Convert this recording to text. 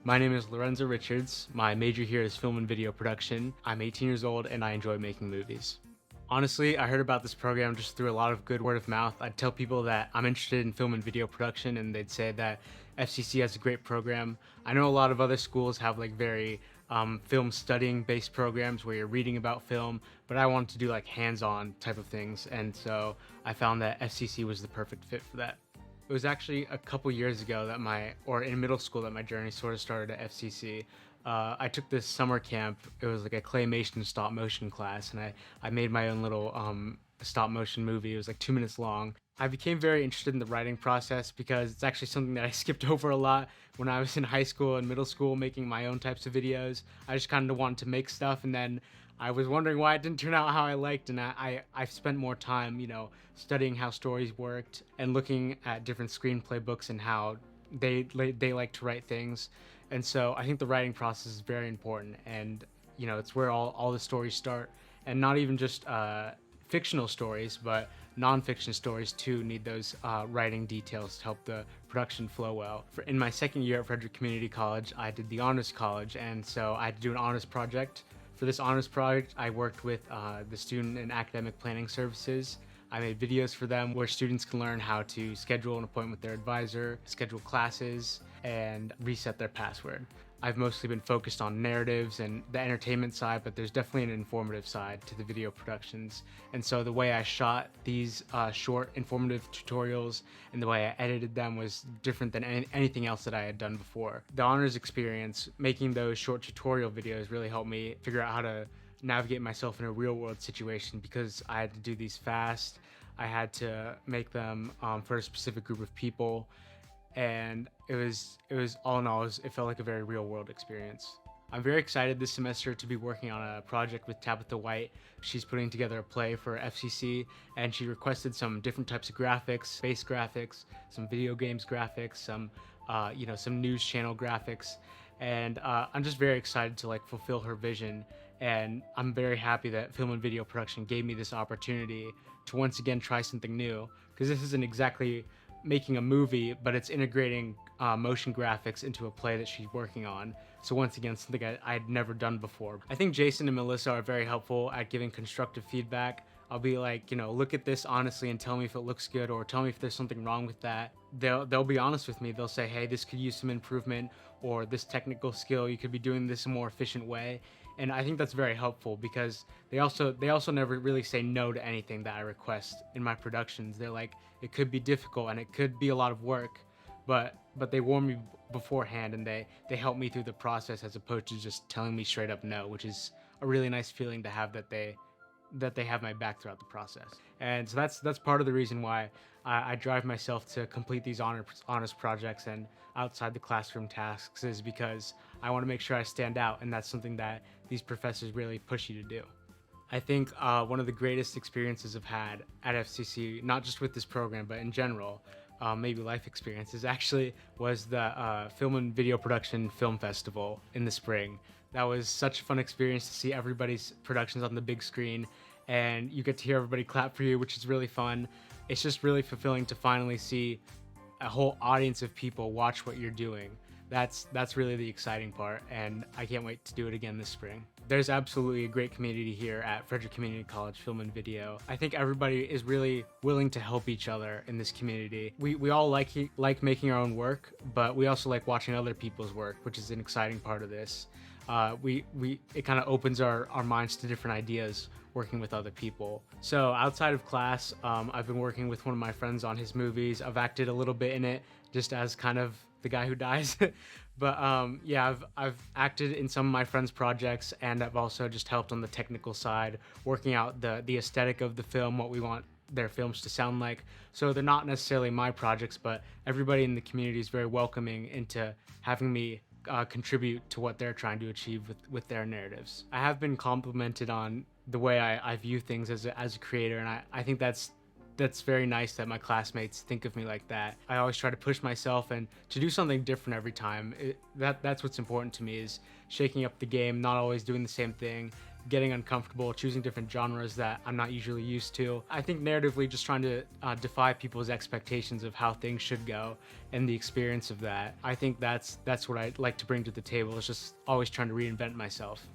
My name is Lorenzo Richards. My major here is film and video production. I'm 18 years old and I enjoy making movies. Honestly, I heard about this program just through a lot of good word of mouth. I'd tell people that I'm interested in film and video production and they'd say that FCC has a great program. I know a lot of other schools have like very film studying based programs where you're reading about film, but I wanted to do like hands-on type of things, and so I found that FCC was the perfect fit for that. It was actually a couple years ago in middle school that my journey sort of started at FCC. I took this summer camp. It was like a claymation stop motion class, and I made my own little stop motion movie. It was like 2 minutes long. I became very interested in the writing process because it's actually something that I skipped over a lot when I was in high school and middle school making my own types of videos. I just kind of wanted to make stuff, and then I was wondering why it didn't turn out how I liked, and I've spent more time, studying how stories worked and looking at different screenplay books and how they like to write things. And so I think the writing process is very important, and it's where all the stories start, and not even just fictional stories, but nonfiction stories too need those writing details to help the production flow well. In my second year at Frederick Community College, I did the honors college, and so I had to do an honors project. For this honors project, I worked with the Student and Academic Planning Services. I made videos for them where students can learn how to schedule an appointment with their advisor, schedule classes, and reset their password. I've mostly been focused on narratives and the entertainment side, but there's definitely an informative side to the video productions. And so the way I shot these short informative tutorials and the way I edited them was different than anything else that I had done before. The honors experience, making those short tutorial videos, really helped me figure out how to navigate myself in a real world situation, because I had to do these fast. I had to make them for a specific group of people, and it was all in all, it felt like a very real world experience. I'm very excited this semester to be working on a project with Tabitha White. She's putting together a play for FCC, and she requested some different types of graphics, space graphics, some video games graphics, some news channel graphics, and I'm just very excited to fulfill her vision. And I'm very happy that film and video production gave me this opportunity to once again try something new, because this isn't exactly making a movie, but it's integrating motion graphics into a play that she's working on. So once again, something I had never done before. I think Jason and Melissa are very helpful at giving constructive feedback. I'll be like, look at this honestly and tell me if it looks good, or tell me if there's something wrong with that. They'll be honest with me. They'll say, hey, this could use some improvement, or this technical skill, you could be doing this a more efficient way. And I think that's very helpful, because they also never really say no to anything that I request in my productions. They're like, it could be difficult and it could be a lot of work, but they warn me beforehand, and they help me through the process, as opposed to just telling me straight up no, which is a really nice feeling to have, that they have my back throughout the process. And so that's part of the reason why I drive myself to complete these honors projects and outside the classroom tasks, is because I want to make sure I stand out, and that's something that these professors really push you to do. I think one of the greatest experiences I've had at FCC, not just with this program, but in general, maybe life experiences actually, was the Film and Video Production Film Festival in the spring. That was such a fun experience to see everybody's productions on the big screen, and you get to hear everybody clap for you, which is really fun. It's just really fulfilling to finally see a whole audience of people watch what you're doing. That's really the exciting part, and I can't wait to do it again this spring. There's absolutely a great community here at Frederick Community College Film and Video. I think everybody is really willing to help each other in this community. We all like making our own work, but we also like watching other people's work, which is an exciting part of this. It kind of opens our minds to different ideas working with other people. So outside of class, I've been working with one of my friends on his movies. I've acted a little bit in it, just as kind of the guy who dies. But I've acted in some of my friends' projects, and I've also just helped on the technical side, working out the aesthetic of the film, what we want their films to sound like. So they're not necessarily my projects, but everybody in the community is very welcoming into having me contribute to what they're trying to achieve with their narratives. I have been complimented on the way I view things as a creator, and I think that's That's very nice that my classmates think of me like that. I always try to push myself and to do something different every time. That's what's important to me, is shaking up the game, not always doing the same thing, getting uncomfortable, choosing different genres that I'm not usually used to. I think narratively just trying to defy people's expectations of how things should go and the experience of that. I think that's what I like to bring to the table, is just always trying to reinvent myself.